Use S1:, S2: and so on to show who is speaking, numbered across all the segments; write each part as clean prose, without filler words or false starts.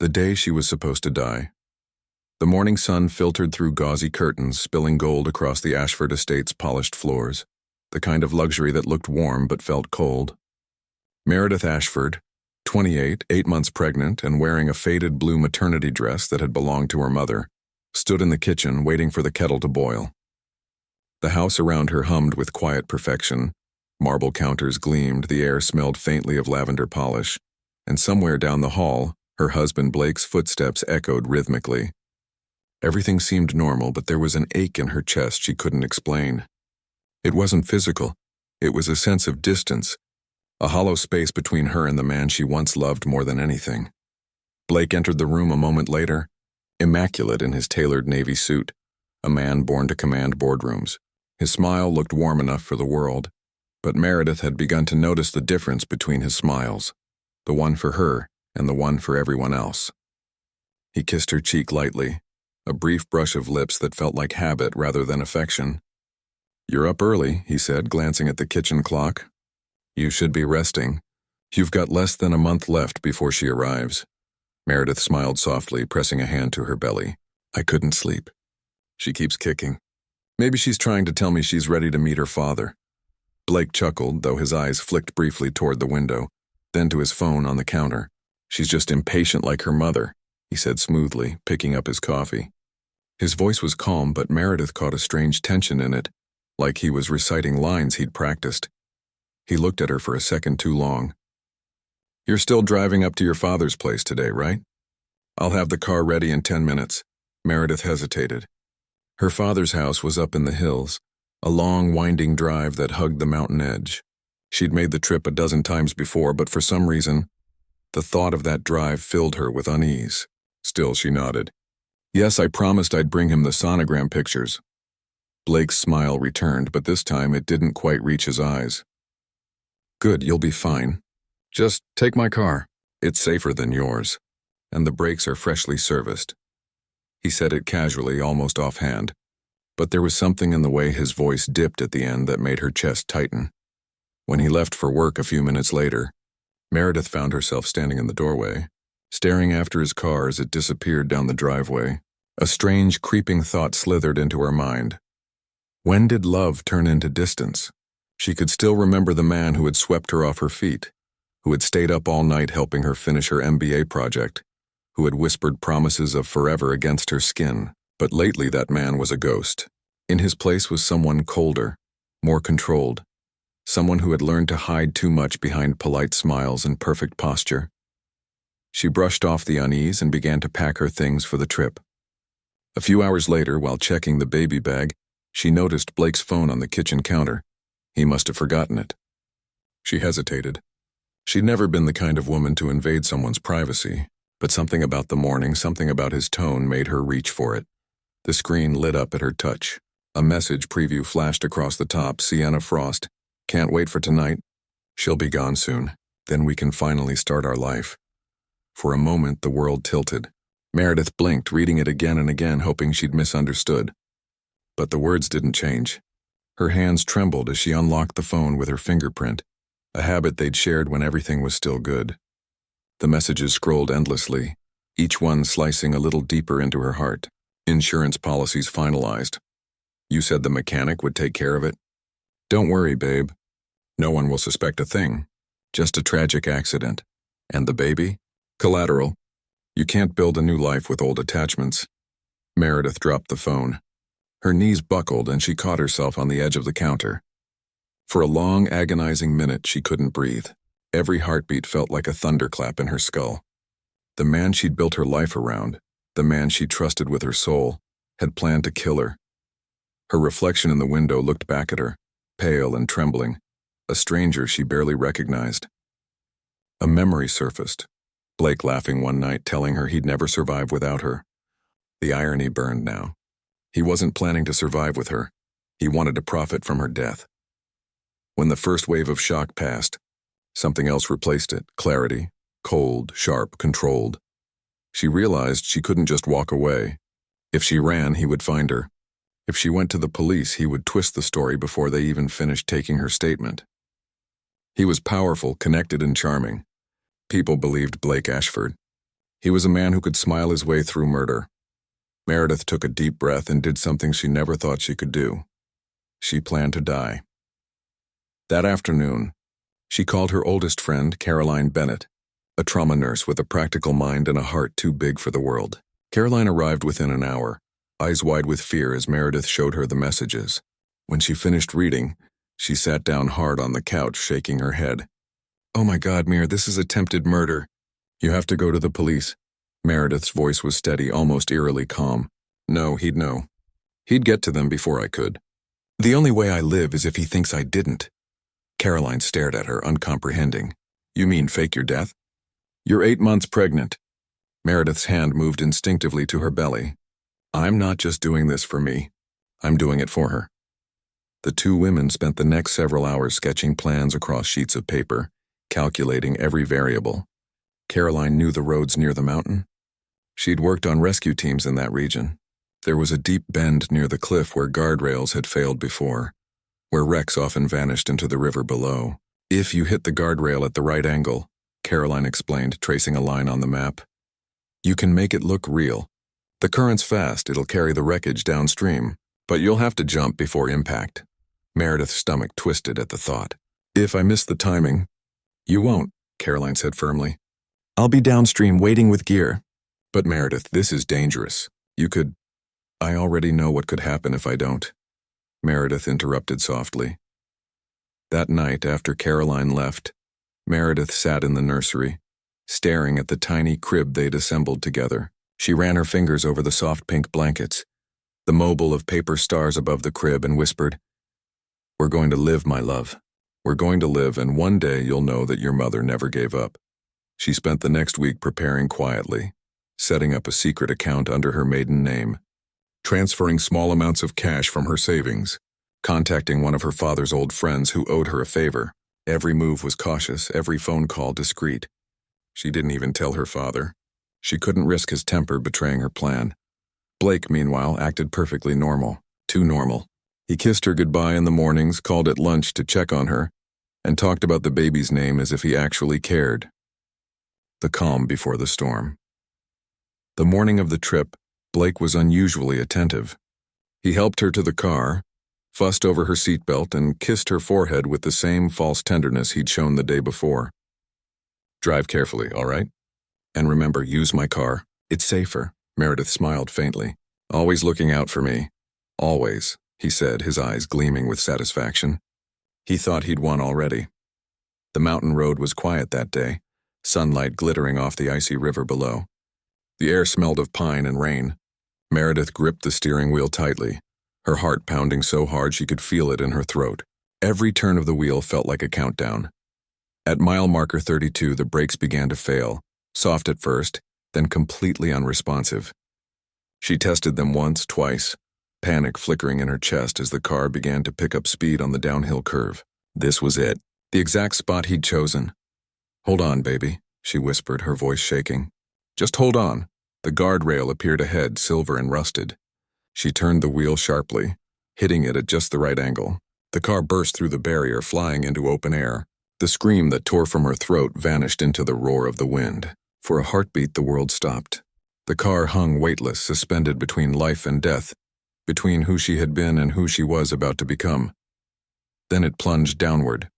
S1: The day she was supposed to die. The morning sun filtered through gauzy curtains, spilling gold across the Ashford estate's polished floors, the kind of luxury that looked warm but felt cold. Meredith Ashford, 28, 8 months pregnant and wearing a faded blue maternity dress that had belonged to her mother, stood in the kitchen waiting for the kettle to boil. The house around her hummed with quiet perfection. Marble counters gleamed, the air smelled faintly of lavender polish, and somewhere down the hall, her husband Blake's footsteps echoed rhythmically. Everything seemed normal, but there was an ache in her chest she couldn't explain. It wasn't physical. It was a sense of distance, a hollow space between her and the man she once loved more than anything. Blake entered the room a moment later, immaculate in his tailored navy suit, a man born to command boardrooms. His smile looked warm enough for the world, but Meredith had begun to notice the difference between his smiles, the one for her and the one for everyone else. He kissed her cheek lightly, a brief brush of lips that felt like habit rather than affection. "You're up early," he said, glancing at the kitchen clock. "You should be resting. You've got less than a month left before she arrives." Meredith smiled softly, pressing a hand to her belly. "I couldn't sleep. She keeps kicking. Maybe she's trying to tell me she's ready to meet her father." Blake chuckled, though his eyes flicked briefly toward the window, then to his phone on the counter. "She's just impatient like her mother," he said smoothly, picking up his coffee. His voice was calm, but Meredith caught a strange tension in it, like he was reciting lines he'd practiced. He looked at her for a second too long. "You're still driving up to your father's place today, right?" "I'll have the car ready in 10 minutes. Meredith hesitated. Her father's house was up in the hills, a long, winding drive that hugged the mountain edge. She'd made the trip a dozen times before, but for some reason, the thought of that drive filled her with unease. Still, she nodded. "Yes, I promised I'd bring him the sonogram pictures." Blake's smile returned, but this time it didn't quite reach his eyes. "Good, you'll be fine. Just take my car. It's safer than yours, and the brakes are freshly serviced." He said it casually, almost offhand, but there was something in the way his voice dipped at the end that made her chest tighten. When he left for work a few minutes later, Meredith found herself standing in the doorway, staring after his car as it disappeared down the driveway. A strange, creeping thought slithered into her mind. When did love turn into distance? She could still remember the man who had swept her off her feet, who had stayed up all night helping her finish her MBA project, who had whispered promises of forever against her skin. But lately that man was a ghost. In his place was someone colder, more controlled, someone who had learned to hide too much behind polite smiles and perfect posture. She brushed off the unease and began to pack her things for the trip. A few hours later, while checking the baby bag, she noticed Blake's phone on the kitchen counter. He must have forgotten it. She hesitated. She'd never been the kind of woman to invade someone's privacy, but something about the morning, something about his tone made her reach for it. The screen lit up at her touch. A message preview flashed across the top. "Sienna Frost. Can't wait for tonight. She'll be gone soon. Then we can finally start our life." For a moment, the world tilted. Meredith blinked, reading it again and again, hoping she'd misunderstood. But the words didn't change. Her hands trembled as she unlocked the phone with her fingerprint, a habit they'd shared when everything was still good. The messages scrolled endlessly, each one slicing a little deeper into her heart. "Insurance policies finalized. You said the mechanic would take care of it? Don't worry, babe. No one will suspect a thing. Just a tragic accident. And the baby? Collateral. You can't build a new life with old attachments." Meredith dropped the phone. Her knees buckled and she caught herself on the edge of the counter. For a long, agonizing minute, she couldn't breathe. Every heartbeat felt like a thunderclap in her skull. The man she'd built her life around, the man she trusted with her soul, had planned to kill her. Her reflection in the window looked back at her, pale and trembling, a stranger she barely recognized. A memory surfaced, Blake laughing one night, telling her he'd never survive without her. The irony burned now. He wasn't planning to survive with her. He wanted to profit from her death. When the first wave of shock passed, something else replaced it. Clarity, cold, sharp, controlled. She realized she couldn't just walk away. If she ran, he would find her. If she went to the police, he would twist the story before they even finished taking her statement. He was powerful, connected, and charming. People believed Blake Ashford. He was a man who could smile his way through murder. Meredith took a deep breath and did something she never thought she could do. She planned to die. That afternoon, she called her oldest friend, Caroline Bennett, a trauma nurse with a practical mind and a heart too big for the world. Caroline arrived within an hour, eyes wide with fear as Meredith showed her the messages. When she finished reading, she sat down hard on the couch, shaking her head. "Oh my God, Mir, this is attempted murder. You have to go to the police." Meredith's voice was steady, almost eerily calm. "No, he'd know. He'd get to them before I could. The only way I live is if he thinks I didn't." Caroline stared at her, uncomprehending. "You mean fake your death? You're 8 months pregnant." Meredith's hand moved instinctively to her belly. "I'm not just doing this for me. I'm doing it for her." The two women spent the next several hours sketching plans across sheets of paper, calculating every variable. Caroline knew the roads near the mountain. She'd worked on rescue teams in that region. There was a deep bend near the cliff where guardrails had failed before, where wrecks often vanished into the river below. "If you hit the guardrail at the right angle," Caroline explained, tracing a line on the map, "you can make it look real. The current's fast, it'll carry the wreckage downstream, but you'll have to jump before impact." Meredith's stomach twisted at the thought. "If I miss the timing..." "You won't," Caroline said firmly. "I'll be downstream waiting with gear." "But Meredith, this is dangerous. You could..." "I already know what could happen if I don't," Meredith interrupted softly. That night, after Caroline left, Meredith sat in the nursery, staring at the tiny crib they'd assembled together. She ran her fingers over the soft pink blankets, the mobile of paper stars above the crib, and whispered, "We're going to live, my love. We're going to live, and one day you'll know that your mother never gave up." She spent the next week preparing quietly, setting up a secret account under her maiden name, transferring small amounts of cash from her savings, contacting one of her father's old friends who owed her a favor. Every move was cautious, every phone call discreet. She didn't even tell her father. She couldn't risk his temper betraying her plan. Blake, meanwhile, acted perfectly normal, too normal. He kissed her goodbye in the mornings, called at lunch to check on her, and talked about the baby's name as if he actually cared. The calm before the storm. The morning of the trip, Blake was unusually attentive. He helped her to the car, fussed over her seatbelt, and kissed her forehead with the same false tenderness he'd shown the day before. "Drive carefully, all right? And remember, use my car. It's safer." Meredith smiled faintly. "Always looking out for me. Always," he said, his eyes gleaming with satisfaction. He thought he'd won already. The mountain road was quiet that day, sunlight glittering off the icy river below. The air smelled of pine and rain. Meredith gripped the steering wheel tightly, her heart pounding so hard she could feel it in her throat. Every turn of the wheel felt like a countdown. At mile marker 32, the brakes began to fail, soft at first, then completely unresponsive. She tested them once, twice, panic flickering in her chest as the car began to pick up speed on the downhill curve. This was it, the exact spot he'd chosen. "Hold on, baby," she whispered, her voice shaking. "Just hold on." The guardrail appeared ahead, silver and rusted. She turned the wheel sharply, hitting it at just the right angle. The car burst through the barrier, flying into open air. The scream that tore from her throat vanished into the roar of the wind. For a heartbeat, the world stopped. The car hung weightless, suspended between life and death, between who she had been and who she was about to become. Then it plunged downward.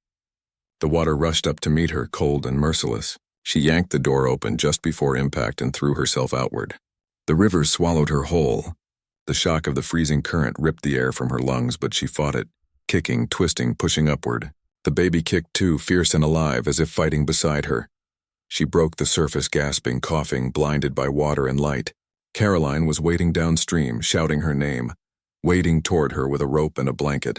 S1: The water rushed up to meet her, cold and merciless. She yanked the door open just before impact and threw herself outward. The river swallowed her whole. The shock of the freezing current ripped the air from her lungs, but she fought it, kicking, twisting, pushing upward. The baby kicked too, fierce and alive, as if fighting beside her. She broke the surface, gasping, coughing, blinded by water and light. Caroline was wading downstream, shouting her name, wading toward her with a rope and a blanket.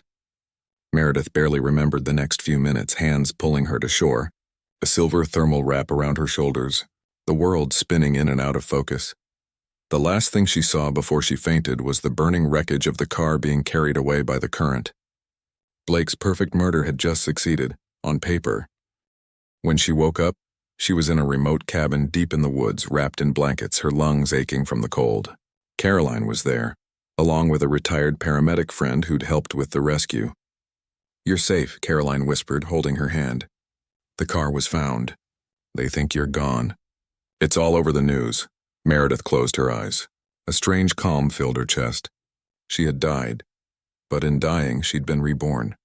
S1: Meredith barely remembered the next few minutes, hands pulling her to shore, a silver thermal wrap around her shoulders, the world spinning in and out of focus. The last thing she saw before she fainted was the burning wreckage of the car being carried away by the current. Blake's perfect murder had just succeeded, on paper. When she woke up, she was in a remote cabin deep in the woods, wrapped in blankets, her lungs aching from the cold. Caroline was there, along with a retired paramedic friend who'd helped with the rescue. "You're safe," Caroline whispered, holding her hand. "The car was found. They think you're gone." It's all over the news. Meredith closed her eyes. A strange calm filled her chest. She had died, but in dying she'd been reborn.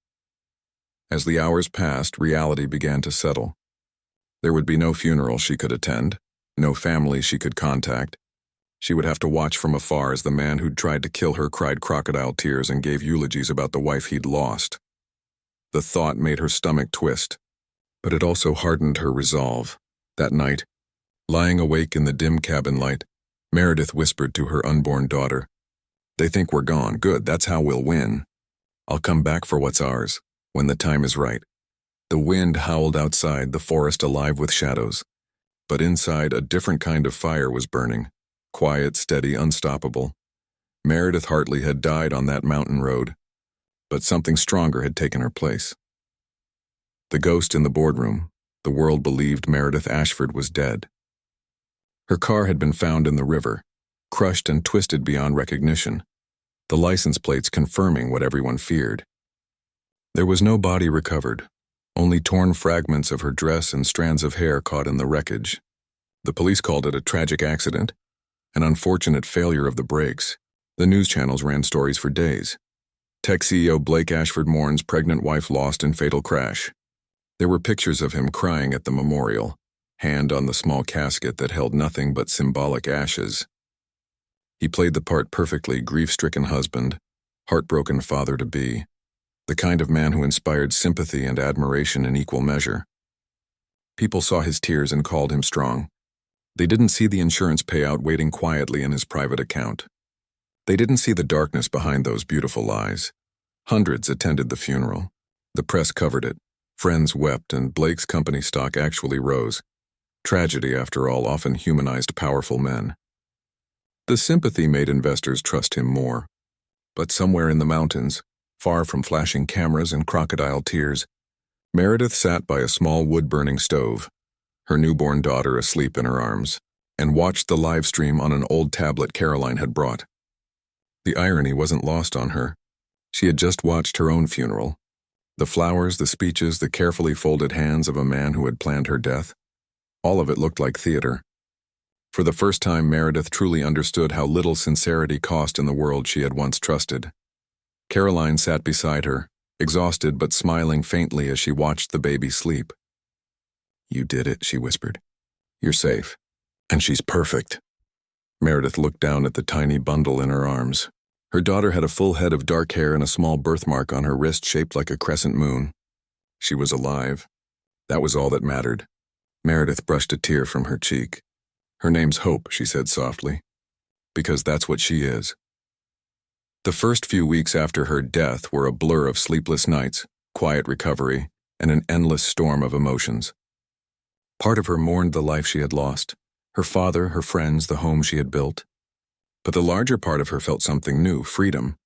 S1: As the hours passed, reality began to settle. There would be no funeral she could attend, no family she could contact. She would have to watch from afar as the man who'd tried to kill her cried crocodile tears and gave eulogies about the wife he'd lost. The thought made her stomach twist, but it also hardened her resolve. That night, lying awake in the dim cabin light, Meredith whispered to her unborn daughter, "They think we're gone. Good, that's how we'll win. I'll come back for what's ours, when the time is right." The wind howled outside, the forest alive with shadows. But inside, a different kind of fire was burning. Quiet, steady, unstoppable. Meredith Hartley had died on that mountain road, but something stronger had taken her place. The ghost in the boardroom. The world believed Meredith Ashford was dead. Her car had been found in the river, crushed and twisted beyond recognition, the license plates confirming what everyone feared. There was no body recovered, only torn fragments of her dress and strands of hair caught in the wreckage. The police called it a tragic accident, an unfortunate failure of the brakes. The news channels ran stories for days. Tech CEO Blake Ashford mourns pregnant wife lost in fatal crash. There were pictures of him crying at the memorial, hand on the small casket that held nothing but symbolic ashes. He played the part perfectly, grief-stricken husband, heartbroken father-to-be, the kind of man who inspired sympathy and admiration in equal measure. People saw his tears and called him strong. They didn't see the insurance payout waiting quietly in his private account. They didn't see the darkness behind those beautiful lies. Hundreds attended the funeral. The press covered it. Friends wept, and Blake's company stock actually rose. Tragedy, after all, often humanized powerful men. The sympathy made investors trust him more. But somewhere in the mountains, far from flashing cameras and crocodile tears, Meredith sat by a small wood-burning stove, her newborn daughter asleep in her arms, and watched the live stream on an old tablet Caroline had brought. The irony wasn't lost on her. She had just watched her own funeral. The flowers, the speeches, the carefully folded hands of a man who had planned her death. All of it looked like theater. For the first time, Meredith truly understood how little sincerity cost in the world she had once trusted. Caroline sat beside her, exhausted but smiling faintly as she watched the baby sleep. "You did it," she whispered. "You're safe. And she's perfect." Meredith looked down at the tiny bundle in her arms. Her daughter had a full head of dark hair and a small birthmark on her wrist shaped like a crescent moon. She was alive. That was all that mattered. Meredith brushed a tear from her cheek. "Her name's Hope," she said softly. "Because that's what she is." The first few weeks after her death were a blur of sleepless nights, quiet recovery, and an endless storm of emotions. Part of her mourned the life she had lost, her father, her friends, the home she had built. But the larger part of her felt something new, freedom.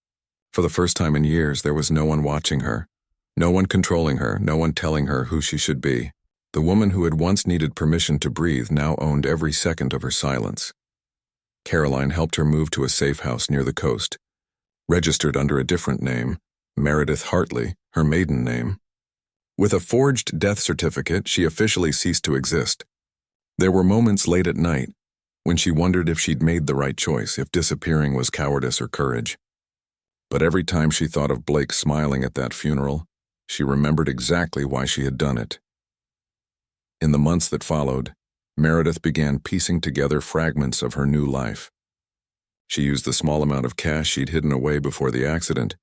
S1: For the first time in years, there was no one watching her, no one controlling her, no one telling her who she should be. The woman who had once needed permission to breathe now owned every second of her silence. Caroline helped her move to a safe house near the coast, registered under a different name, Meredith Hartley, her maiden name. With a forged death certificate, she officially ceased to exist. There were moments late at night when she wondered if she'd made the right choice, if disappearing was cowardice or courage. But every time she thought of Blake smiling at that funeral, she remembered exactly why she had done it. In the months that followed, Meredith began piecing together fragments of her new life. She used the small amount of cash she'd hidden away before the accident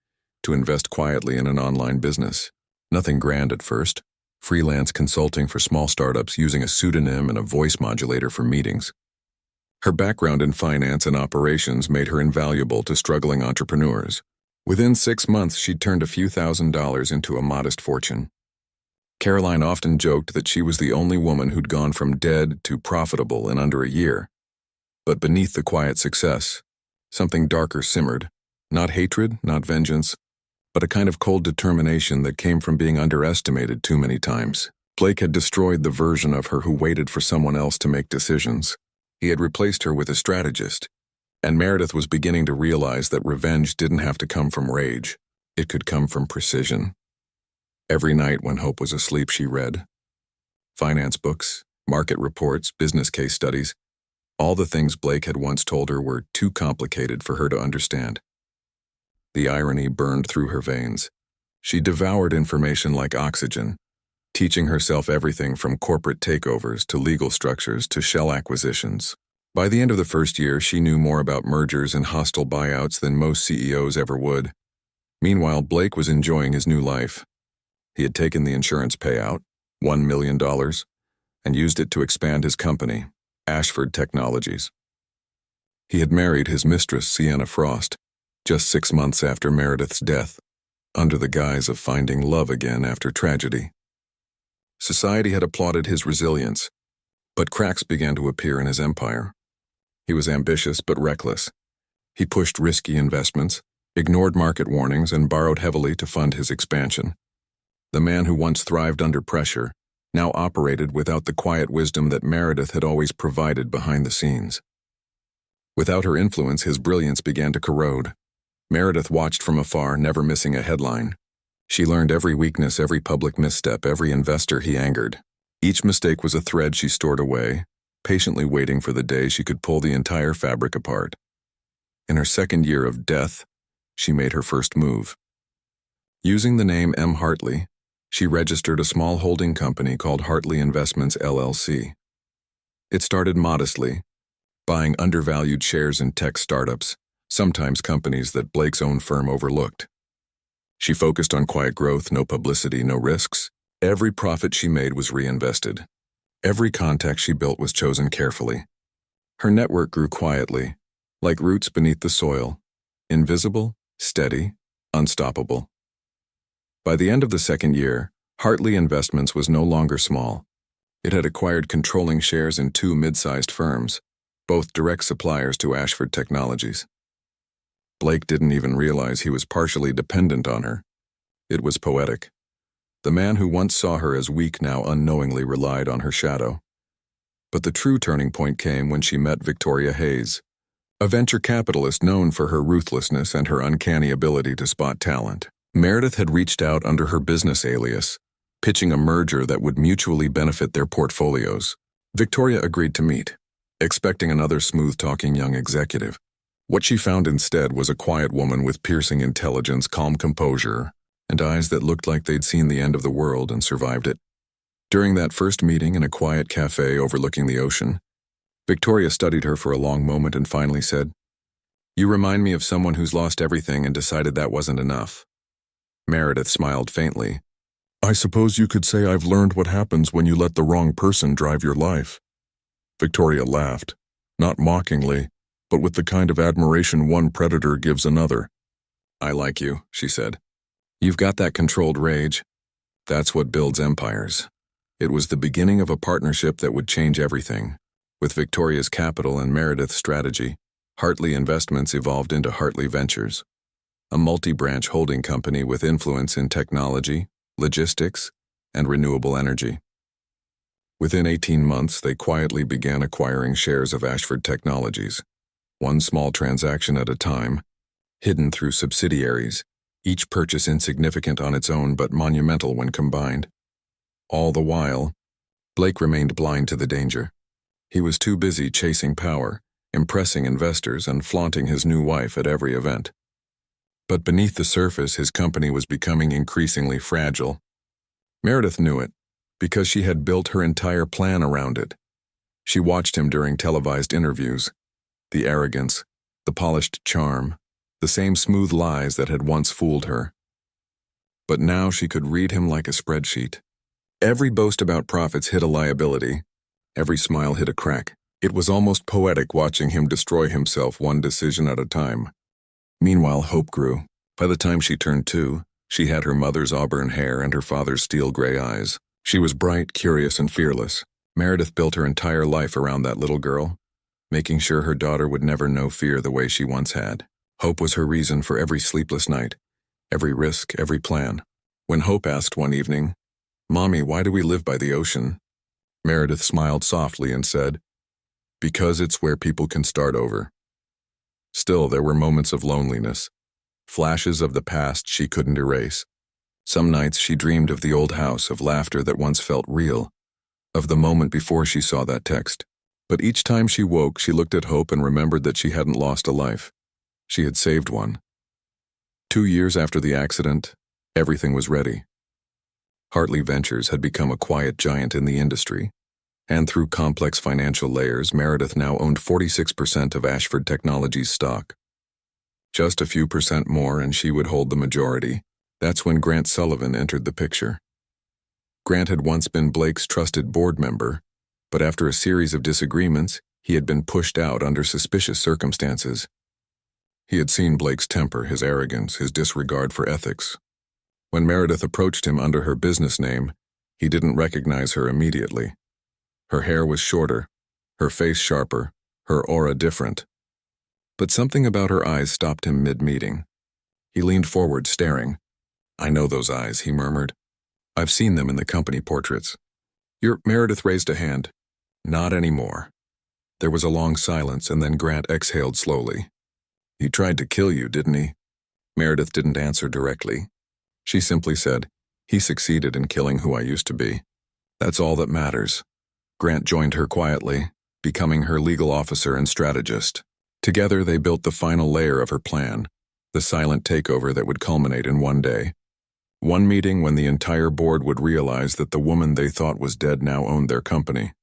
S1: to invest quietly in an online business. Nothing grand at first, freelance consulting for small startups using a pseudonym and a voice modulator for meetings. Her background in finance and operations made her invaluable to struggling entrepreneurs. Within 6 months, she'd turned a few $1,000s into a modest fortune. Caroline often joked that she was the only woman who'd gone from dead to profitable in under a year. But beneath the quiet success, something darker simmered. Not hatred, not vengeance, but a kind of cold determination that came from being underestimated too many times. Blake had destroyed the version of her who waited for someone else to make decisions. He had replaced her with a strategist, and Meredith was beginning to realize that revenge didn't have to come from rage. It could come from precision. Every night when Hope was asleep, she read finance books, market reports, business case studies. All the things Blake had once told her were too complicated for her to understand. The irony burned through her veins. She devoured information like oxygen, teaching herself everything from corporate takeovers to legal structures to shell acquisitions. By the end of the first year, she knew more about mergers and hostile buyouts than most CEOs ever would. Meanwhile, Blake was enjoying his new life. He had taken the insurance payout, $1 million, and used it to expand his company, Ashford Technologies. He had married his mistress, Sienna Frost, just 6 months after Meredith's death, under the guise of finding love again after tragedy. Society had applauded his resilience, but cracks began to appear in his empire. He was ambitious but reckless. He pushed risky investments, ignored market warnings, and borrowed heavily to fund his expansion. The man who once thrived under pressure now operated without the quiet wisdom that Meredith had always provided behind the scenes. Without her influence, his brilliance began to corrode. Meredith watched from afar, never missing a headline. She learned every weakness, every public misstep, every investor he angered. Each mistake was a thread she stored away, patiently waiting for the day she could pull the entire fabric apart. In her second year of death, she made her first move. Using the name M. Hartley, she registered a small holding company called Hartley Investments LLC. It started modestly, buying undervalued shares in tech startups, sometimes companies that Blake's own firm overlooked. She focused on quiet growth, no publicity, no risks. Every profit she made was reinvested. Every contact she built was chosen carefully. Her network grew quietly, like roots beneath the soil, invisible, steady, unstoppable. By the end of the second year, Hartley Investments was no longer small. It had acquired controlling shares in 2 mid-sized firms, both direct suppliers to Ashford Technologies. Blake didn't even realize he was partially dependent on her. It was poetic. The man who once saw her as weak now unknowingly relied on her shadow. But the true turning point came when she met Victoria Hayes, a venture capitalist known for her ruthlessness and her uncanny ability to spot talent. Meredith had reached out under her business alias, pitching a merger that would mutually benefit their portfolios. Victoria agreed to meet, expecting another smooth-talking young executive. What she found instead was a quiet woman with piercing intelligence, calm composure, and eyes that looked like they'd seen the end of the world and survived it. During that first meeting in a quiet cafe overlooking the ocean, Victoria studied her for a long moment and finally said, "You remind me of someone who's lost everything and decided that wasn't enough." Meredith smiled faintly. "I suppose you could say I've learned what happens when you let the wrong person drive your life." Victoria laughed, not mockingly, but with the kind of admiration one predator gives another. "I like you," she said. "You've got that controlled rage. That's what builds empires." It was the beginning of a partnership that would change everything. With Victoria's capital and Meredith's strategy, Hartley Investments evolved into Hartley Ventures, a multi-branch holding company with influence in technology, logistics, and renewable energy. Within 18 months, they quietly began acquiring shares of Ashford Technologies, one small transaction at a time, hidden through subsidiaries, each purchase insignificant on its own but monumental when combined. All the while, Blake remained blind to the danger. He was too busy chasing power, impressing investors, and flaunting his new wife at every event. But beneath the surface, his company was becoming increasingly fragile. Meredith knew it, because she had built her entire plan around it. She watched him during televised interviews. The arrogance, the polished charm, the same smooth lies that had once fooled her. But now she could read him like a spreadsheet. Every boast about profits hid a liability. Every smile hid a crack. It was almost poetic watching him destroy himself one decision at a time. Meanwhile, hope grew. By the time she turned 2, she had her mother's auburn hair and her father's steel-gray eyes. She was bright, curious, and fearless. Meredith built her entire life around that little girl, making sure her daughter would never know fear the way she once had. Hope was her reason for every sleepless night, every risk, every plan. When Hope asked one evening, "Mommy, why do we live by the ocean?" Meredith smiled softly and said, "Because it's where people can start over." Still, there were moments of loneliness, flashes of the past she couldn't erase. Some nights she dreamed of the old house, of laughter that once felt real, of the moment before she saw that text. But each time she woke, she looked at Hope and remembered that she hadn't lost a life. She had saved one. 2 years after the accident, everything was ready. Hartley Ventures had become a quiet giant in the industry, and through complex financial layers, Meredith now owned 46% of Ashford Technologies stock. Just a few percent more and she would hold the majority. That's when Grant Sullivan entered the picture. Grant had once been Blake's trusted board member, but after a series of disagreements, he had been pushed out under suspicious circumstances. He had seen Blake's temper, his arrogance, his disregard for ethics. When Meredith approached him under her business name, he didn't recognize her immediately. Her hair was shorter, her face sharper, her aura different. But something about her eyes stopped him mid-meeting. He leaned forward, staring. "I know those eyes," he murmured. "I've seen them in the company portraits." Meredith raised a hand. "Not anymore." There was a long silence, and then Grant exhaled slowly. "He tried to kill you, didn't he?" Meredith didn't answer directly. She simply said, "He succeeded in killing who I used to be. That's all that matters." Grant joined her quietly, becoming her legal officer and strategist. Together they built the final layer of her plan, the silent takeover that would culminate in one day. One meeting when the entire board would realize that the woman they thought was dead now owned their company.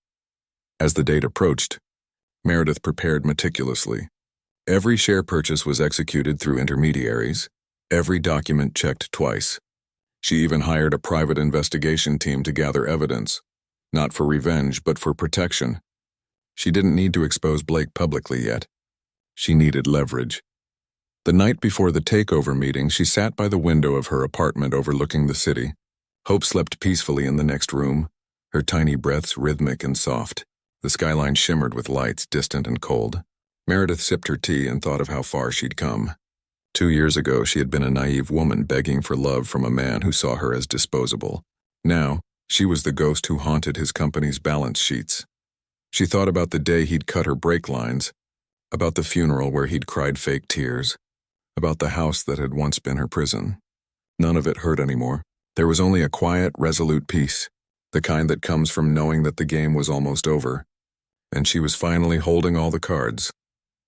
S1: As the date approached, Meredith prepared meticulously. Every share purchase was executed through intermediaries, every document checked twice. She even hired a private investigation team to gather evidence, not for revenge but for protection. She didn't need to expose Blake publicly yet. She needed leverage. The night before the takeover meeting, she sat by the window of her apartment overlooking the city. Hope slept peacefully in the next room, her tiny breaths rhythmic and soft. The skyline shimmered with lights, distant and cold. Meredith sipped her tea and thought of how far she'd come. 2 years ago, she had been a naive woman begging for love from a man who saw her as disposable. Now, she was the ghost who haunted his company's balance sheets. She thought about the day he'd cut her brake lines, about the funeral where he'd cried fake tears, about the house that had once been her prison. None of it hurt anymore. There was only a quiet, resolute peace, the kind that comes from knowing that the game was almost over. And she was finally holding all the cards.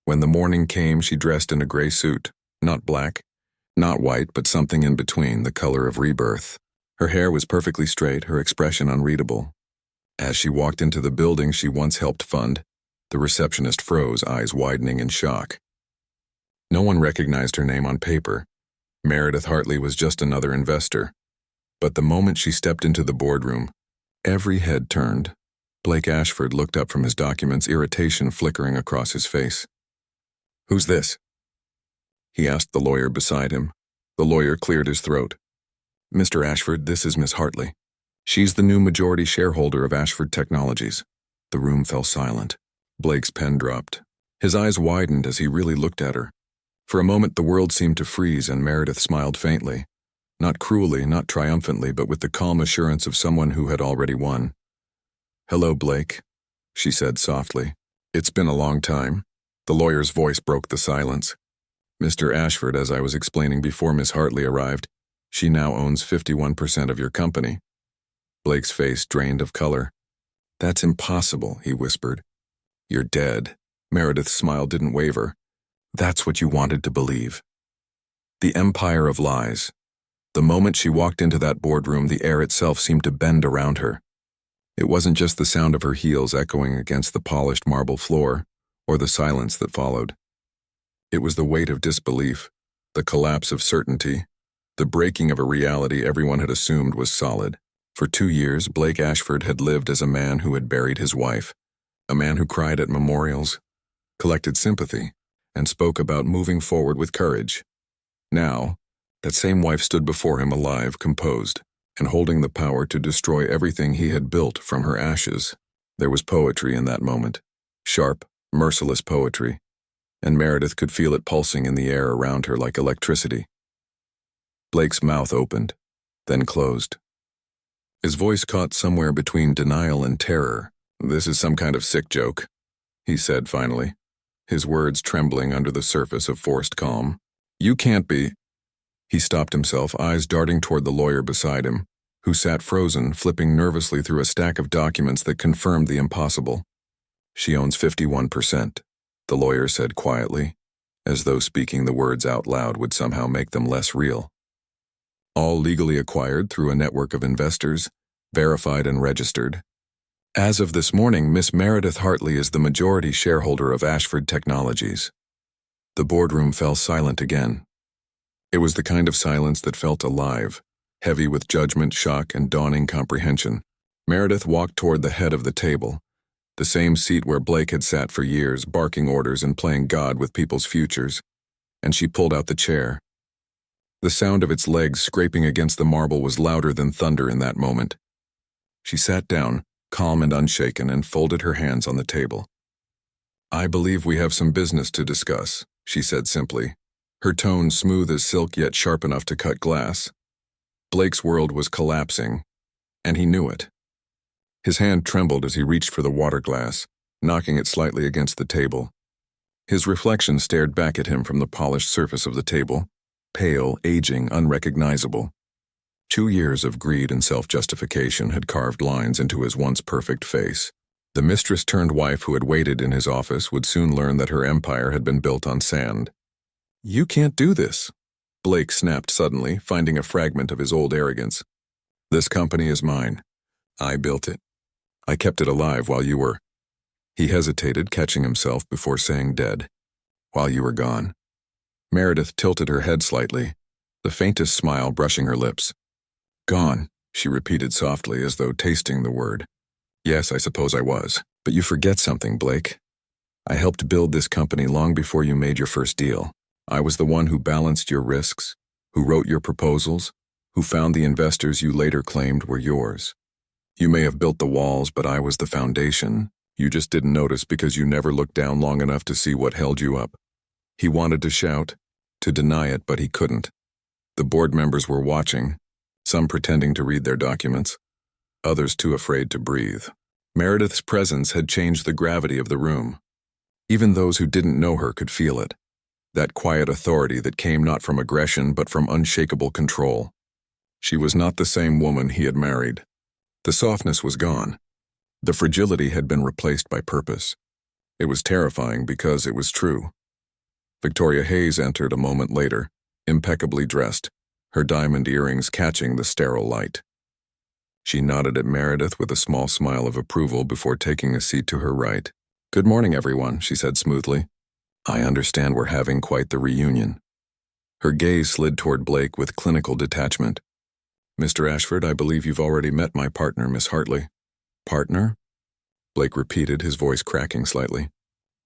S1: When the morning came, she dressed in a gray suit, not black, not white, but something in between, the color of rebirth. Her hair was perfectly straight, her expression unreadable. As she walked into the building she once helped fund, the receptionist froze, eyes widening in shock. No one recognized her name on paper. Meredith Hartley was just another investor. But the moment she stepped into the boardroom, every head turned. Blake Ashford looked up from his documents, irritation flickering across his face. "Who's this?" he asked the lawyer beside him. The lawyer cleared his throat. "Mr. Ashford, this is Miss Hartley. She's the new majority shareholder of Ashford Technologies." The room fell silent. Blake's pen dropped. His eyes widened as he really looked at her. For a moment the world seemed to freeze and Meredith smiled faintly. Not cruelly, not triumphantly, but with the calm assurance of someone who had already won. "Hello, Blake," she said softly. "It's been a long time." The lawyer's voice broke the silence. "Mr. Ashford, as I was explaining before Miss Hartley arrived, she now owns 51% of your company." Blake's face drained of color. "That's impossible," he whispered. "You're dead." Meredith's smile didn't waver. "That's what you wanted to believe." The empire of lies. The moment she walked into that boardroom, the air itself seemed to bend around her. It wasn't just the sound of her heels echoing against the polished marble floor, or the silence that followed. It was the weight of disbelief, the collapse of certainty, the breaking of a reality everyone had assumed was solid. For 2 years, Blake Ashford had lived as a man who had buried his wife, a man who cried at memorials, collected sympathy, and spoke about moving forward with courage. Now, that same wife stood before him alive, composed, and holding the power to destroy everything he had built from her ashes. There was poetry in that moment, sharp, merciless poetry, and Meredith could feel it pulsing in the air around her like electricity. Blake's mouth opened, then closed. His voice caught somewhere between denial and terror. "This is some kind of sick joke," he said finally, his words trembling under the surface of forced calm. "You can't be—" He stopped himself, eyes darting toward the lawyer beside him. who sat frozen, flipping nervously through a stack of documents that confirmed the impossible. "She owns 51%, the lawyer said quietly, as though speaking the words out loud would somehow make them less real. "All legally acquired through a network of investors, verified and registered. As of this morning, Miss Meredith Hartley is the majority shareholder of Ashford Technologies." The boardroom fell silent again. It was the kind of silence that felt alive, heavy with judgment, shock, and dawning comprehension. Meredith walked toward the head of the table, the same seat where Blake had sat for years, barking orders and playing God with people's futures, and she pulled out the chair. The sound of its legs scraping against the marble was louder than thunder in that moment. She sat down, calm and unshaken, and folded her hands on the table. "I believe we have some business to discuss," she said simply, her tone smooth as silk yet sharp enough to cut glass. Blake's world was collapsing, and he knew it. His hand trembled as he reached for the water glass, knocking it slightly against the table. His reflection stared back at him from the polished surface of the table, pale, aging, unrecognizable. 2 years of greed and self-justification had carved lines into his once perfect face. The mistress-turned-wife who had waited in his office would soon learn that her empire had been built on sand. "You can't do this," Blake snapped suddenly, finding a fragment of his old arrogance. "This company is mine. I built it. I kept it alive while you were—" He hesitated, catching himself before saying dead. "While you were gone." Meredith tilted her head slightly, the faintest smile brushing her lips. "Gone," she repeated softly as though tasting the word. "Yes, I suppose I was. But you forget something, Blake. I helped build this company long before you made your first deal. I was the one who balanced your risks, who wrote your proposals, who found the investors you later claimed were yours. You may have built the walls, but I was the foundation. You just didn't notice because you never looked down long enough to see what held you up." He wanted to shout, to deny it, but he couldn't. The board members were watching, some pretending to read their documents, others too afraid to breathe. Meredith's presence had changed the gravity of the room. Even those who didn't know her could feel it. That quiet authority that came not from aggression but from unshakable control. She was not the same woman he had married. The softness was gone. The fragility had been replaced by purpose. It was terrifying because it was true. Victoria Hayes entered a moment later, impeccably dressed, her diamond earrings catching the sterile light. She nodded at Meredith with a small smile of approval before taking a seat to her right. "Good morning, everyone," she said smoothly. "I understand we're having quite the reunion." Her gaze slid toward Blake with clinical detachment. "Mr. Ashford, I believe you've already met my partner, Miss Hartley." "Partner?" Blake repeated, his voice cracking slightly.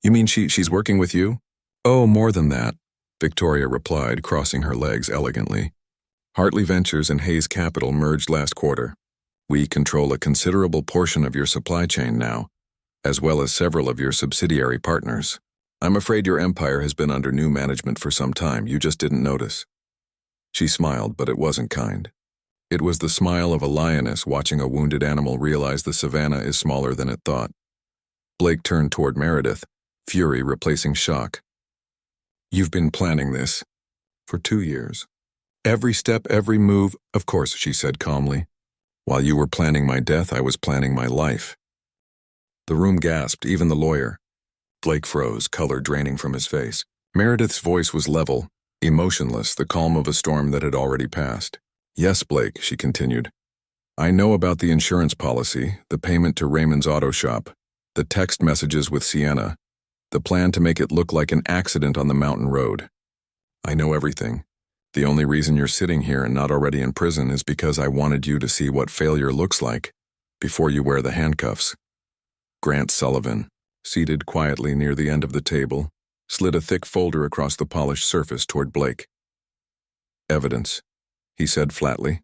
S1: "You mean she's working with you?" "Oh, more than that," Victoria replied, crossing her legs elegantly. "Hartley Ventures and Hayes Capital merged last quarter. We control a considerable portion of your supply chain now, as well as several of your subsidiary partners. I'm afraid your empire has been under new management for some time. You just didn't notice." She smiled, but it wasn't kind. It was the smile of a lioness watching a wounded animal realize the savannah is smaller than it thought. Blake turned toward Meredith, fury replacing shock. "You've been planning this for 2 years. Every step, every move." "Of course," she said calmly. "While you were planning my death, I was planning my life." The room gasped, even the lawyer. Blake froze, color draining from his face. Meredith's voice was level, emotionless, the calm of a storm that had already passed. "Yes, Blake," she continued. "I know about the insurance policy, the payment to Raymond's auto shop, the text messages with Sienna, the plan to make it look like an accident on the mountain road. I know everything. The only reason you're sitting here and not already in prison is because I wanted you to see what failure looks like before you wear the handcuffs." Grant Sullivan, seated quietly near the end of the table, slid a thick folder across the polished surface toward Blake. "Evidence," he said flatly.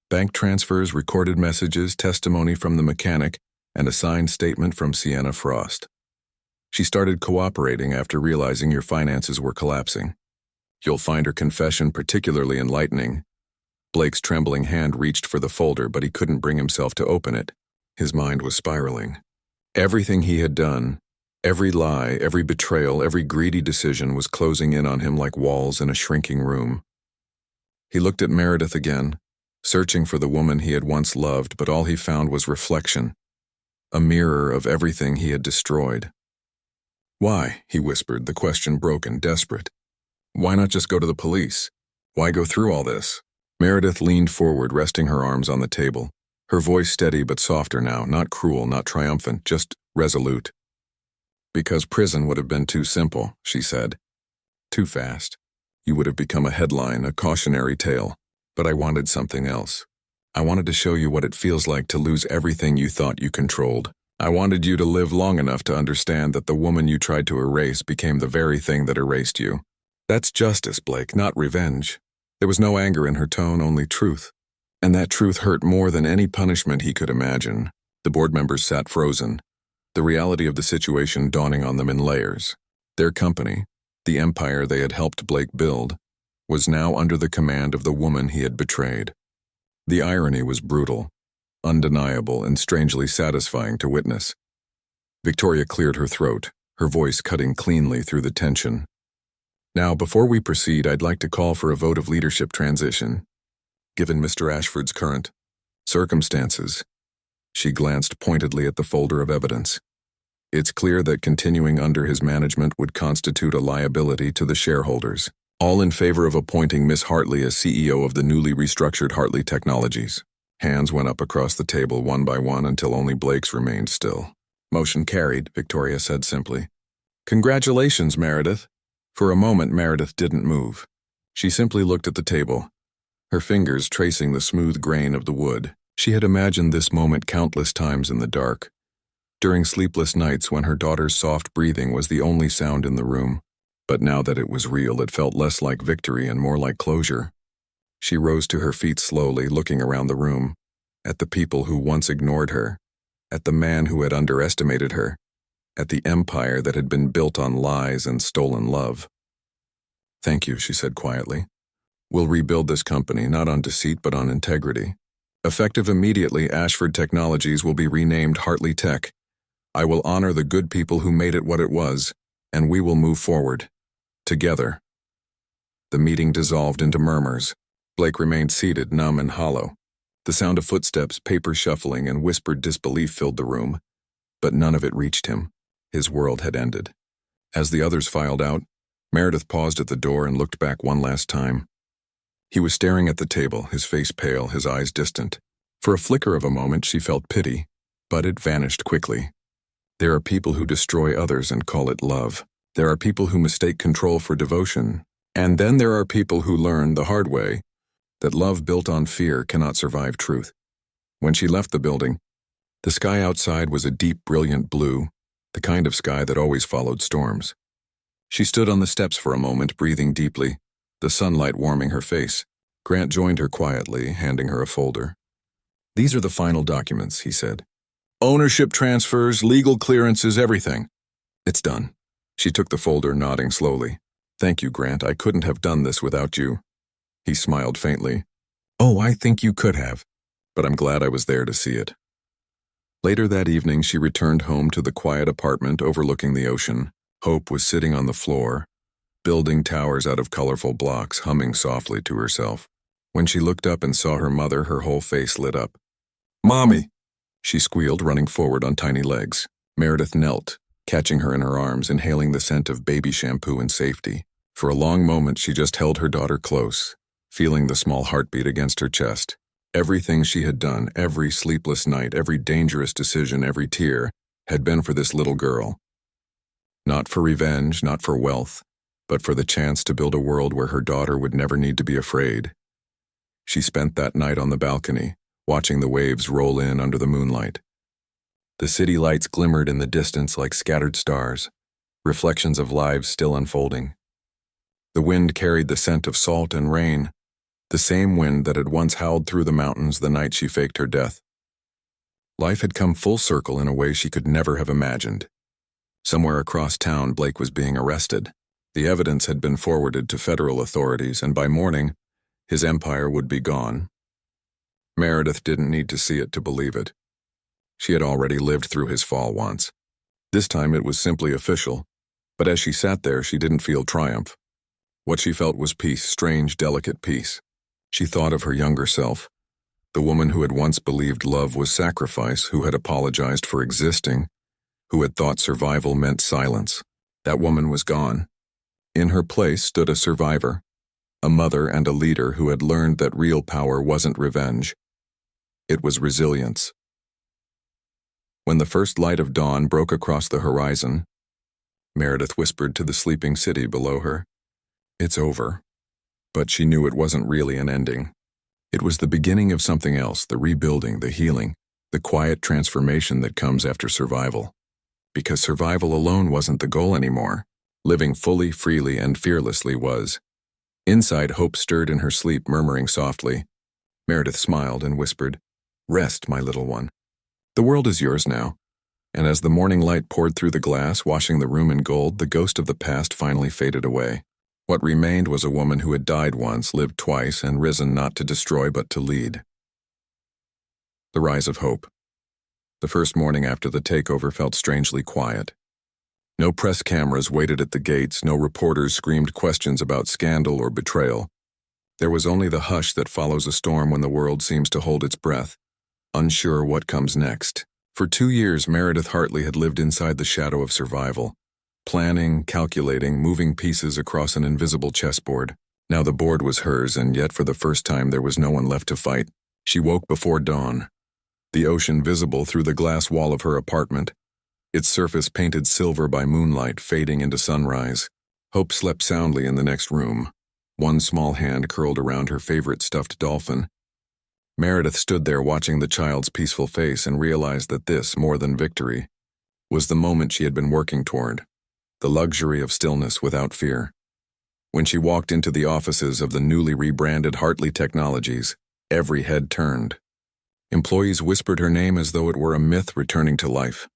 S1: "Bank transfers, recorded messages, testimony from the mechanic, and a signed statement from Sienna Frost. She started cooperating after realizing your finances were collapsing. You'll find her confession particularly enlightening." Blake's trembling hand reached for the folder, but he couldn't bring himself to open it. His mind was spiraling. Everything he had done, every lie, every betrayal, every greedy decision was closing in on him like walls in a shrinking room. He looked at Meredith again, searching for the woman he had once loved, but all he found was reflection, a mirror of everything he had destroyed. "Why?" he whispered, the question broken, desperate. "Why not just go to the police? Why go through all this?" Meredith leaned forward, resting her arms on the table, her voice steady but softer now, not cruel, not triumphant, just resolute. "Because prison would have been too simple," she said. "Too fast. You would have become a headline, a cautionary tale. But I wanted something else. I wanted to show you what it feels like to lose everything you thought you controlled. I wanted you to live long enough to understand that the woman you tried to erase became the very thing that erased you. That's justice, Blake, not revenge." There was no anger in her tone, only truth. And that truth hurt more than any punishment he could imagine. The board members sat frozen, the reality of the situation dawning on them in layers. Their company, the empire they had helped Blake build, was now under the command of the woman he had betrayed. The irony was brutal, undeniable, and strangely satisfying to witness. Victoria cleared her throat, her voice cutting cleanly through the tension. "Now, before we proceed, I'd like to call for a vote of leadership transition. Given Mr. Ashford's current circumstances," she glanced pointedly at the folder of evidence, "it's clear that continuing under his management would constitute a liability to the shareholders. All in favor of appointing Miss Hartley as CEO of the newly restructured Hartley Technologies." Hands went up across the table one by one until only Blake's remained still. "Motion carried," Victoria said simply. "Congratulations, Meredith." For a moment, Meredith didn't move. She simply looked at the table, her fingers tracing the smooth grain of the wood. She had imagined this moment countless times in the dark, during sleepless nights when her daughter's soft breathing was the only sound in the room. But now that it was real, it felt less like victory and more like closure. She rose to her feet slowly, looking around the room, at the people who once ignored her, at the man who had underestimated her, at the empire that had been built on lies and stolen love. "Thank you," she said quietly. "We'll rebuild this company, not on deceit but on integrity. Effective immediately, Ashford Technologies will be renamed Hartley Tech. I will honor the good people who made it what it was, and we will move forward. Together." The meeting dissolved into murmurs. Blake remained seated, numb and hollow. The sound of footsteps, paper shuffling, and whispered disbelief filled the room, but none of it reached him. His world had ended. As the others filed out, Meredith paused at the door and looked back one last time. He was staring at the table, his face pale, his eyes distant. For a flicker of a moment, she felt pity, but it vanished quickly. There are people who destroy others and call it love. There are people who mistake control for devotion. And then there are people who learn the hard way that love built on fear cannot survive truth. When she left the building, the sky outside was a deep, brilliant blue, the kind of sky that always followed storms. She stood on the steps for a moment, breathing deeply, the sunlight warming her face. Grant joined her quietly, handing her a folder. "These are the final documents," he said. "Ownership transfers, legal clearances, everything. It's done." She took the folder, nodding slowly. "Thank you, Grant. I couldn't have done this without you." He smiled faintly. "Oh, I think you could have, but I'm glad I was there to see it." Later that evening, she returned home to the quiet apartment overlooking the ocean. Hope was sitting on the floor, building towers out of colorful blocks, humming softly to herself. When she looked up and saw her mother, her whole face lit up. "Mommy!" she squealed, running forward on tiny legs. Meredith knelt, catching her in her arms, inhaling the scent of baby shampoo in safety. For a long moment, she just held her daughter close, feeling the small heartbeat against her chest. Everything she had done, every sleepless night, every dangerous decision, every tear, had been for this little girl. Not for revenge, not for wealth, but for the chance to build a world where her daughter would never need to be afraid. She spent that night on the balcony, watching the waves roll in under the moonlight. The city lights glimmered in the distance like scattered stars, reflections of lives still unfolding. The wind carried the scent of salt and rain, the same wind that had once howled through the mountains the night she faked her death. Life had come full circle in a way she could never have imagined. Somewhere across town, Blake was being arrested. The evidence had been forwarded to federal authorities, and by morning, his empire would be gone. Meredith didn't need to see it to believe it. She had already lived through his fall once. This time it was simply official, but as she sat there, she didn't feel triumph. What she felt was peace, strange, delicate peace. She thought of her younger self, The woman who had once believed love was sacrifice, who had apologized for existing, who had thought survival meant silence. That woman was gone. In her place stood a survivor, a mother and a leader who had learned that real power wasn't revenge. It was resilience. When the first light of dawn broke across the horizon, Meredith whispered to the sleeping city below her, "It's over." But she knew it wasn't really an ending. It was the beginning of something else, the rebuilding, the healing, the quiet transformation that comes after survival. Because survival alone wasn't the goal anymore. Living fully, freely, and fearlessly was. Inside, Hope stirred in her sleep, murmuring softly. Meredith smiled and whispered, "Rest, my little one. The world is yours now." And as the morning light poured through the glass, washing the room in gold, the ghost of the past finally faded away. What remained was a woman who had died once, lived twice, and risen not to destroy but to lead. The rise of Hope. The first morning after the takeover felt strangely quiet. No press cameras waited at the gates, no reporters screamed questions about scandal or betrayal. There was only the hush that follows a storm when the world seems to hold its breath, unsure what comes next. For 2 years, Meredith Hartley had lived inside the shadow of survival, planning, calculating, moving pieces across an invisible chessboard. Now the board was hers, and yet for the first time there was no one left to fight. She woke before dawn, the ocean visible through the glass wall of her apartment, its surface painted silver by moonlight fading into sunrise. Hope slept soundly in the next room, one small hand curled around her favorite stuffed dolphin. Meredith stood there watching the child's peaceful face and realized that this, more than victory, was the moment she had been working toward, the luxury of stillness without fear. When she walked into the offices of the newly rebranded Hartley Technologies, every head turned. Employees whispered her name as though it were a myth returning to life.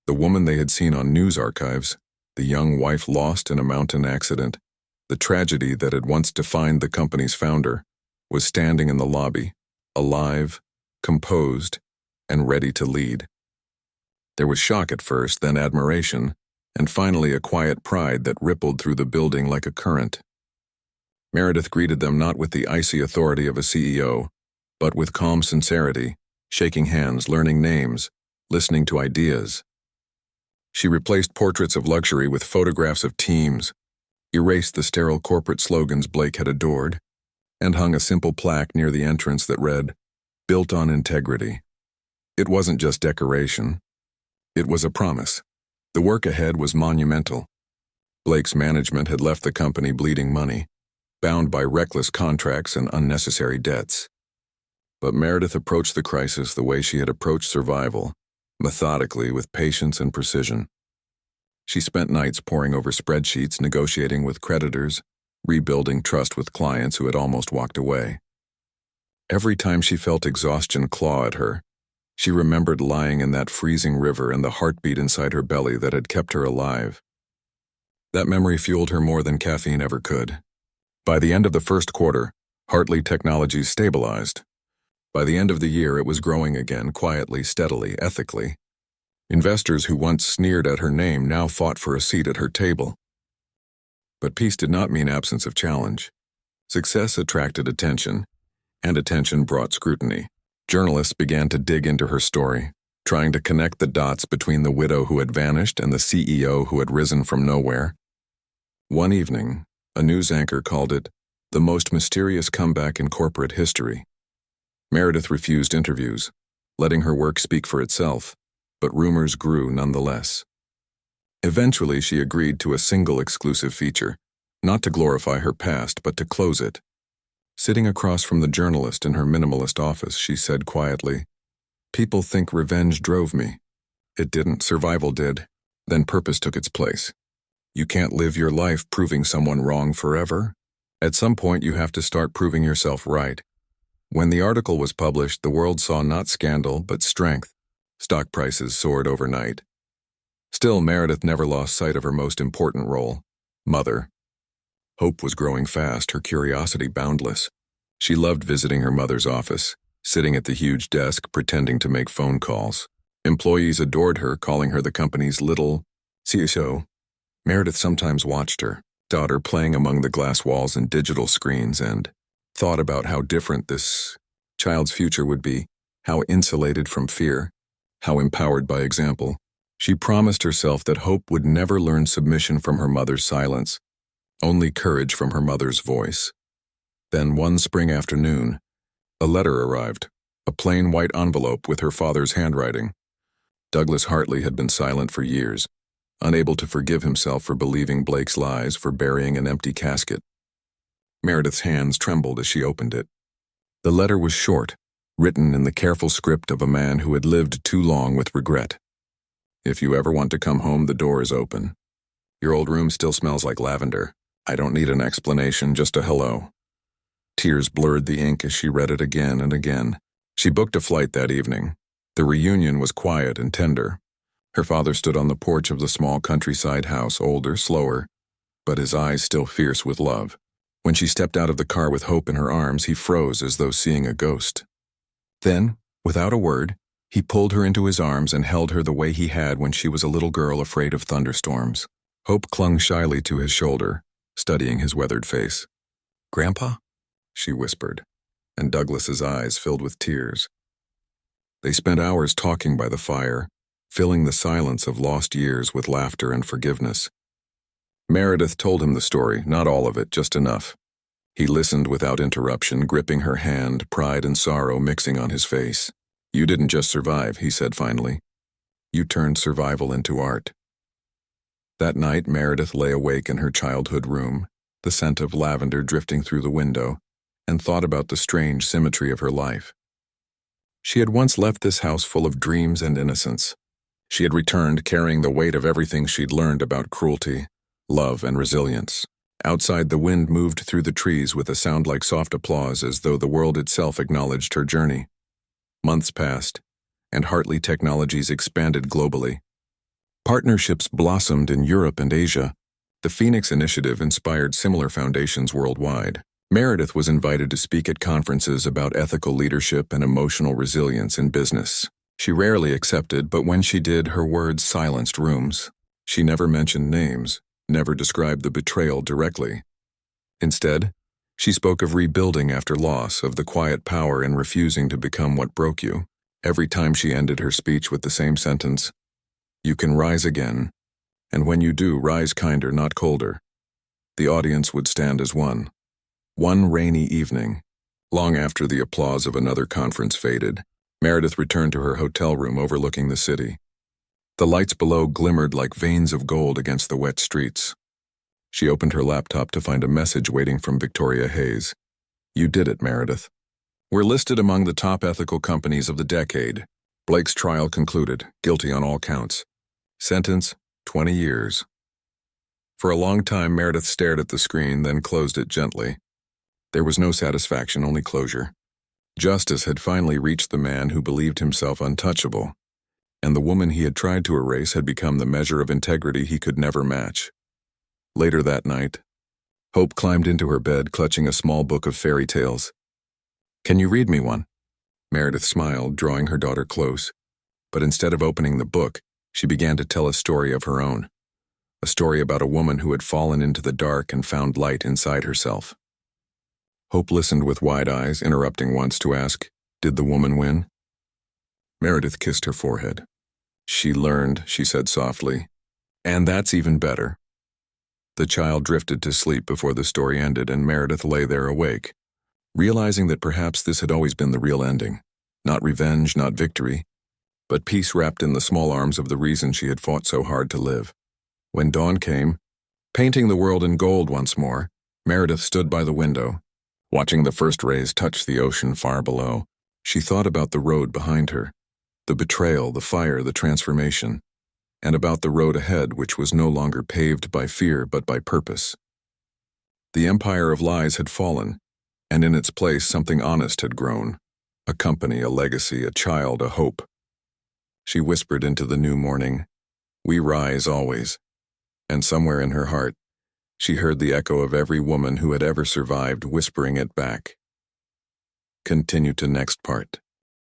S1: The woman they had seen on news archives, the young wife lost in a mountain accident, the tragedy that had once defined the company's founder, was standing in the lobby, alive, composed, and ready to lead. There was shock at first, then admiration, and finally a quiet pride that rippled through the building like a current. Meredith greeted them not with the icy authority of a CEO, but with calm sincerity, shaking hands, learning names, listening to ideas. She replaced portraits of luxury with photographs of teams, erased the sterile corporate slogans Blake had adored, and hung a simple plaque near the entrance that read, "Built on Integrity." It wasn't just decoration. It was a promise. The work ahead was monumental. Blake's management had left the company bleeding money, bound by reckless contracts and unnecessary debts. But Meredith approached the crisis the way she had approached survival, methodically, with patience and precision. She spent nights poring over spreadsheets, negotiating with creditors, rebuilding trust with clients who had almost walked away. Every time she felt exhaustion claw at her, she remembered lying in that freezing river and the heartbeat inside her belly that had kept her alive. That memory fueled her more than caffeine ever could. By the end of the first quarter, Hartley Technologies stabilized. By the end of the year, it was growing again, quietly, steadily, ethically. Investors who once sneered at her name now fought for a seat at her table. But peace did not mean absence of challenge. Success attracted attention, and attention brought scrutiny. Journalists began to dig into her story, trying to connect the dots between the widow who had vanished and the CEO who had risen from nowhere. One evening, a news anchor called it the most mysterious comeback in corporate history. Meredith refused interviews, letting her work speak for itself, but rumors grew nonetheless. Eventually, she agreed to a single exclusive feature, not to glorify her past, but to close it. Sitting across from the journalist in her minimalist office, she said quietly, "People think revenge drove me. It didn't, survival did. Then purpose took its place. You can't live your life proving someone wrong forever. At some point, you have to start proving yourself right." When the article was published, the world saw not scandal, but strength. Stock prices soared overnight. Still, Meredith never lost sight of her most important role, mother. Hope was growing fast, her curiosity boundless. She loved visiting her mother's office, sitting at the huge desk, pretending to make phone calls. Employees adored her, calling her the company's little CSO. Meredith sometimes watched her daughter playing among the glass walls and digital screens and thought about how different this child's future would be, how insulated from fear, how empowered by example. She promised herself that Hope would never learn submission from her mother's silence, only courage from her mother's voice. Then one spring afternoon, a letter arrived, a plain white envelope with her father's handwriting. Douglas Hartley had been silent for years, unable to forgive himself for believing Blake's lies, for burying an empty casket. Meredith's hands trembled as she opened it. The letter was short, written in the careful script of a man who had lived too long with regret. If you ever want to come home, the door is open. Your old room still smells like lavender. I don't need an explanation, just a hello. Tears blurred the ink as she read it again and again. She booked a flight that evening. The reunion was quiet and tender. Her father stood on the porch of the small countryside house, older, slower, but his eyes still fierce with love. When she stepped out of the car with Hope in her arms, he froze as though seeing a ghost. Then, without a word, he pulled her into his arms and held her the way he had when she was a little girl afraid of thunderstorms. Hope clung shyly to his shoulder, studying his weathered face. "Grandpa?" she whispered, and Douglas's eyes filled with tears. They spent hours talking by the fire, filling the silence of lost years with laughter and forgiveness. Meredith told him the story, not all of it, just enough. He listened without interruption, gripping her hand, pride and sorrow mixing on his face. "You didn't just survive," he said finally. "You turned survival into art." That night, Meredith lay awake in her childhood room, the scent of lavender drifting through the window, and thought about the strange symmetry of her life. She had once left this house full of dreams and innocence. She had returned carrying the weight of everything she'd learned about cruelty, love, and resilience. Outside, the wind moved through the trees with a sound like soft applause, as though the world itself acknowledged her journey. Months passed, and Hartley Technologies expanded globally. Partnerships blossomed in Europe and Asia. The Phoenix Initiative inspired similar foundations worldwide. Meredith was invited to speak at conferences about ethical leadership and emotional resilience in business. She rarely accepted, but when she did, her words silenced rooms. She never mentioned names, never described the betrayal directly. Instead, she spoke of rebuilding after loss, of the quiet power in refusing to become what broke you. Every time she ended her speech with the same sentence, "You can rise again, and when you do, rise kinder, not colder." The audience would stand as one. One rainy evening, long after the applause of another conference faded, Meredith returned to her hotel room overlooking the city. The lights below glimmered like veins of gold against the wet streets. She opened her laptop to find a message waiting from Victoria Hayes. "You did it, Meredith. We're listed among the top ethical companies of the decade. Blake's trial concluded, guilty on all counts. Sentence, 20 years. For a long time, Meredith stared at the screen, then closed it gently. There was no satisfaction, only closure. Justice had finally reached the man who believed himself untouchable, and the woman he had tried to erase had become the measure of integrity he could never match. Later that night, Hope climbed into her bed, clutching a small book of fairy tales. "Can you read me one?" Meredith smiled, drawing her daughter close, but instead of opening the book, she began to tell a story of her own, a story about a woman who had fallen into the dark and found light inside herself. Hope listened with wide eyes, interrupting once to ask, "Did the woman win?" Meredith kissed her forehead. "She learned," she said softly, "and that's even better." The child drifted to sleep before the story ended, and Meredith lay there awake, realizing that perhaps this had always been the real ending. Not revenge, not victory, but peace wrapped in the small arms of the reason she had fought so hard to live. When dawn came, painting the world in gold once more, Meredith stood by the window. Watching the first rays touch the ocean far below, she thought about the road behind her, the betrayal, the fire, the transformation, and about the road ahead, which was no longer paved by fear but by purpose. The empire of lies had fallen, and in its place something honest had grown, a company, a legacy, a child, a hope. She whispered into the new morning, "We rise always," and somewhere in her heart, she heard the echo of every woman who had ever survived whispering it back. Continue to next part.